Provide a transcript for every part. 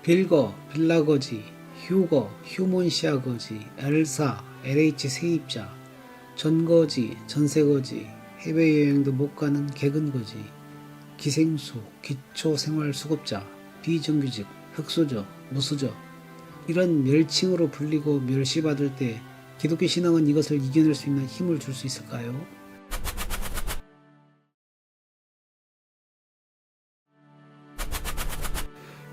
빌거, 빌라거지, 휴거, 휴몬시아거지, 엘사, LH 세입자, 전거지, 전세거지, 해외여행도 못 가는 개근거지, 기생수, 기초생활수급자, 비정규직, 흑수저, 무수저 이런 멸칭으로 불리고 멸시받을 때 기독교 신앙은 이것을 이겨낼 수 있는 힘을 줄 수 있을까요?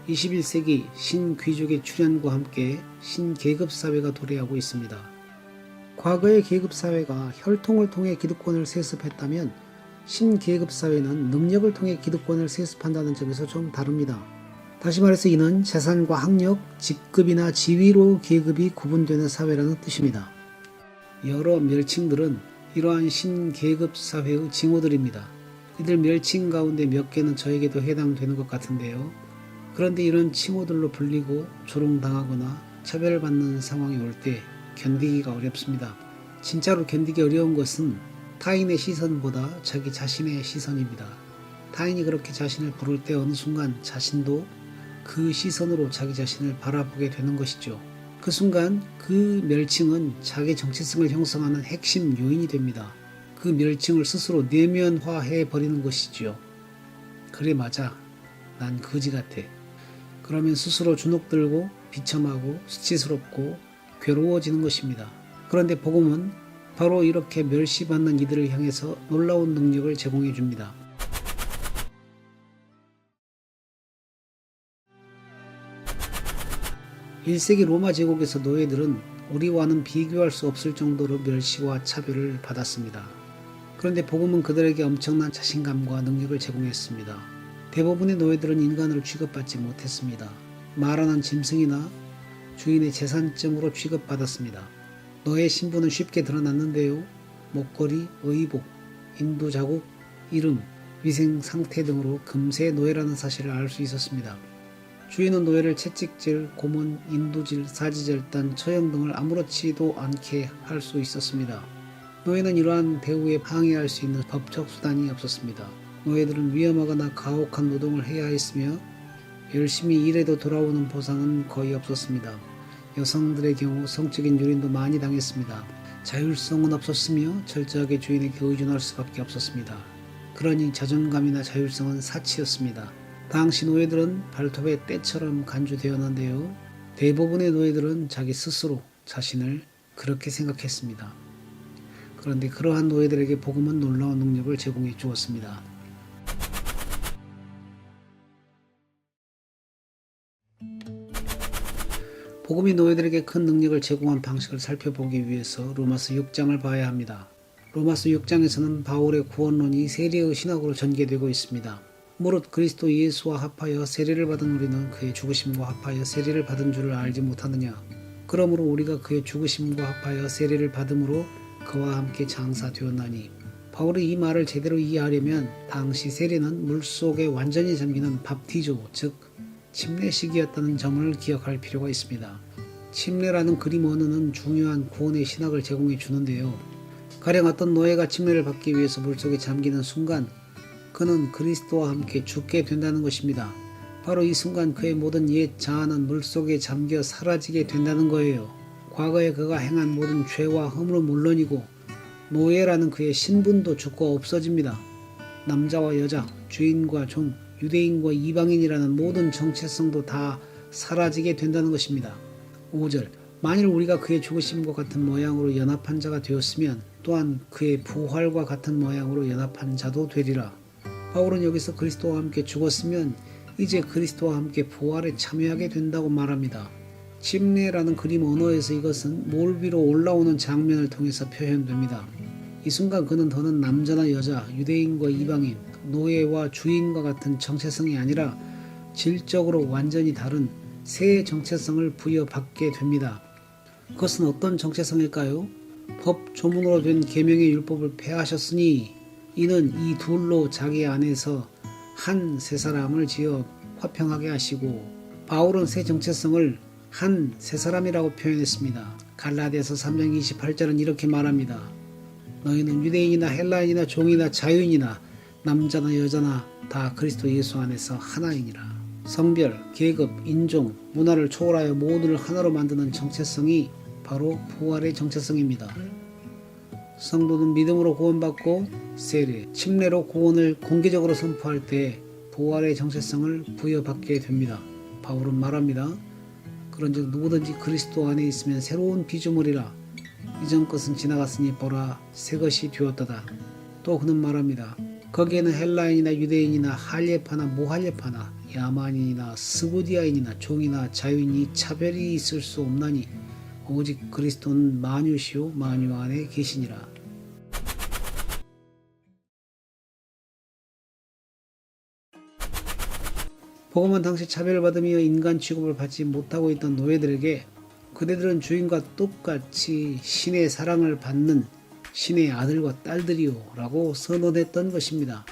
(21세기) 신귀족의 출현과 함께 신계급사회가 도래하고 있습니다. 과거의 계급사회가 혈통을 통해 기득권을 세습했다면 신계급사회는 능력을 통해 기득권을 세습한다는 점에서 좀 다릅니다. 다시 말해서 이는 재산과 학력, 직급이나 지위로 계급이 구분되는 사회라는 뜻입니다. 여러 멸칭들은 이러한 신계급사회의 징후들입니다. 이들 멸칭 가운데 몇 개는 저에게도 해당되는 것 같은데요. 그런데 이런 칭호들로 불리고 조롱당하거나 차별받는 상황이 올 때 견디기가 어렵습니다. 진짜로 견디기 어려운 것은 타인의 시선보다 자기 자신의 시선입니다. 타인이 그렇게 자신을 부를 때 어느 순간 자신도 그 시선으로 자기 자신을 바라보게 되는 것이죠. 그 순간 그 멸칭은 자기 정체성을 형성하는 핵심 요인이 됩니다. 그 멸칭을 스스로 내면화해 버리는 것이지요. 그래 맞아. 난 거지 같아. 그러면 스스로 주눅들고 비참하고 수치스럽고 괴로워지는 것입니다. 그런데 복음은 바로 이렇게 멸시받는 이들을 향해서 놀라운 능력을 제공해 줍니다. (1세기) 로마 제국에서 노예들은 우리와는 비교할 수 없을 정도로 멸시와 차별을 받았습니다. 그런데 복음은 그들에게 엄청난 자신감과 능력을 제공했습니다. 대부분의 노예들은 인간으로 취급받지 못했습니다. 말하는 짐승이나 주인의 재산증으로 취급받았습니다. 노예 신분은 쉽게 드러났는데요. 목걸이, 의복, 인도 자국, 이름, 위생 상태 등으로 금세 노예라는 사실을 알 수 있었습니다. 주인은 노예를 채찍질, 고문, 인두질, 사지절단, 처형 등을 아무렇지도 않게 할 수 있었습니다. 노예는 이러한 대우에 항의할 수 있는 법적 수단이 없었습니다. 노예들은 위험하거나 가혹한 노동을 해야 했으며 열심히 일해도 돌아오는 보상은 거의 없었습니다. 여성들의 경우 성적인 유린도 많이 당했습니다. 자율성은 없었으며 철저하게 주인에게 의존할 수밖에 없었습니다. 그러니 자존감이나 자율성은 사치였습니다. 당시 노예들은 발톱의 때처럼 간주되었는데요. 대부분의 노예들은 자기 스스로 자신을 그렇게 생각했습니다. 그런데 그러한 노예들에게 복음은 놀라운 능력을 제공해 주었습니다. 복음이 노예들에게 큰 능력을 제공한 방식을 살펴보기 위해서 로마서 6장을 봐야 합니다. 로마서 6장에서는 바울의 구원론이 세례의 신학으로 전개되고 있습니다. 무릇 그리스도 예수와 합하여 세례를 받은 우리는 그의 죽으심과 합하여 세례를 받은 줄을 알지 못하느냐. 그러므로 우리가 그의 죽으심과 합하여 세례를 받음으로 그와 함께 장사되었나니. 바울이 이 말을 제대로 이해하려면 당시 세례는 물속에 완전히 잠기는 밥티조, 즉 침례식이었다는 점을 기억할 필요가 있습니다. 침례라는 그림 언어는 중요한 구원의 신학을 제공해 주는데요. 가령 어떤 노예가 침례를 받기 위해서 물속에 잠기는 순간 그는 그리스도와 함께 죽게 된다는 것입니다. 바로 이 순간 그의 모든 옛 자아는 물속에 잠겨 사라지게 된다는 거예요. 과거에 그가 행한 모든 죄와 허물은 물론이고 노예라는 그의 신분도 죽고 없어집니다. 남자와 여자, 주인과 종, 유대인과 이방인이라는 모든 정체성도 다 사라지게 된다는 것입니다. 5절 만일 우리가 그의 죽으심과 같은 모양으로 연합한 자가 되었으면 또한 그의 부활과 같은 모양으로 연합한 자도 되리라. 바울은 여기서 그리스도와 함께 죽었으면 이제 그리스도와 함께 부활에 참여하게 된다고 말합니다. 침례라는 그림 언어에서 이것은 몰 위로 올라오는 장면을 통해서 표현됩니다. 이 순간 그는 더는 남자나 여자, 유대인과 이방인, 노예와 주인과 같은 정체성이 아니라 질적으로 완전히 다른 새 정체성을 부여받게 됩니다. 그것은 어떤 정체성일까요? 법 조문으로 된 계명의 율법을 폐하셨으니 이는 이 둘로 자기 안에서 한 새 사람을 지어 화평하게 하시고. 바울은 새 정체성을 한 새 사람이라고 표현했습니다. 갈라디아서 3장 28절은 이렇게 말합니다. 너희는 유대인이나 헬라인이나 종이나 자유인이나 남자나 여자나 다 그리스도 예수 안에서 하나이니라. 성별, 계급, 인종, 문화를 초월하여 모두를 하나로 만드는 정체성이 바로 부활의 정체성입니다. 성도는 믿음으로 구원받고 세례, 침례로 구원을 공개적으로 선포할 때 부활의 정체성을 부여받게 됩니다. 바울은 말합니다. 그런즉 누구든지 그리스도 안에 있으면 새로운 피조물이라. 이전 것은 지나갔으니 보라 새 것이 되었도다. 또 그는 말합니다. 거기에는 헬라인이나 유대인이나 할례파나 무할례파나 야만인이나 스구디아인이나 종이나 자유인이 차별이 있을 수 없나니 오직 그리스도는 만유시요 만유 안에 계시니라. 복음은 당시 차별받으며 인간 취급을 받지 못하고 있던 노예들에게 그대들은 주인과 똑같이 신의 사랑을 받는 신의 아들과 딸들이요 라고 선언했던 것입니다.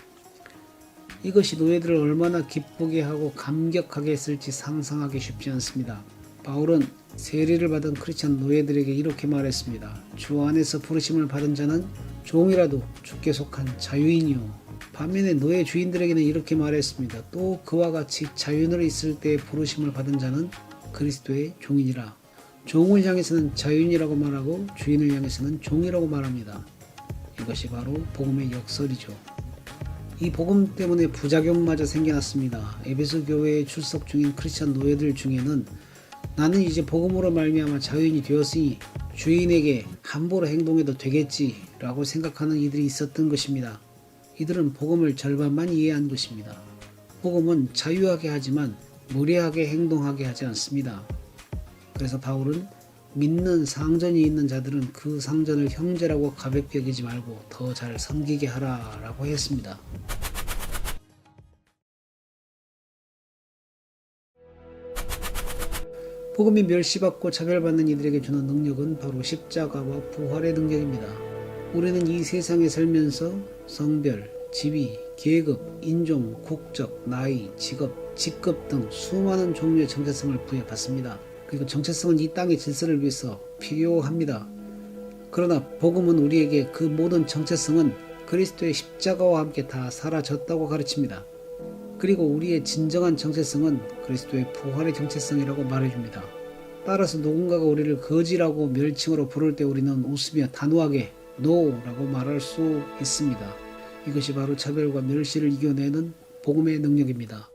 이것이 노예들을 얼마나 기쁘게 하고 감격하게 했을지 상상하기 쉽지 않습니다. 바울은 세례를 받은 크리스찬 노예들에게 이렇게 말했습니다. 주 안에서 부르심을 받은 자는 종이라도 주께 속한 자유인이요. 반면에 노예 주인들에게는 이렇게 말했습니다. 또 그와 같이 자유인으로 있을 때 부르심을 받은 자는 그리스도의 종이니라. 종을 향해서는 자유인이라고 말하고 주인을 향해서는 종이라고 말합니다. 이것이 바로 복음의 역설이죠. 이 복음 때문에 부작용마저 생겨났습니다. 에베소 교회에 출석 중인 크리스찬 노예들 중에는 나는 이제 복음으로 말미암아 자유인이 되었으니 주인에게 함부로 행동해도 되겠지 라고 생각하는 이들이 있었던 것입니다. 이들은 복음을 절반만 이해한 것입니다. 복음은 자유하게 하지만 무례하게 행동하게 하지 않습니다. 그래서 바울은 믿는 상전이 있는 자들은 그 상전을 형제라고 가볍게 여기지 말고 더 잘 섬기게 하라 라고 했습니다. 복음이 멸시받고 차별받는 이들에게 주는 능력은 바로 십자가와 부활의 능력입니다. 우리는 이 세상에 살면서 성별, 지위, 계급, 인종, 국적, 나이, 직업, 직급 등 수많은 종류의 정체성을 부여받습니다. 그리고 정체성은 이 땅의 질서를 위해서 필요합니다. 그러나 복음은 우리에게 그 모든 정체성은 그리스도의 십자가와 함께 다 사라졌다고 가르칩니다. 그리고 우리의 진정한 정체성은 그리스도의 부활의 정체성이라고 말해줍니다. 따라서 누군가가 우리를 거지라고 멸칭으로 부를 때 우리는 웃으며 단호하게 NO라고 말할 수 있습니다. 이것이 바로 차별과 멸시를 이겨내는 복음의 능력입니다.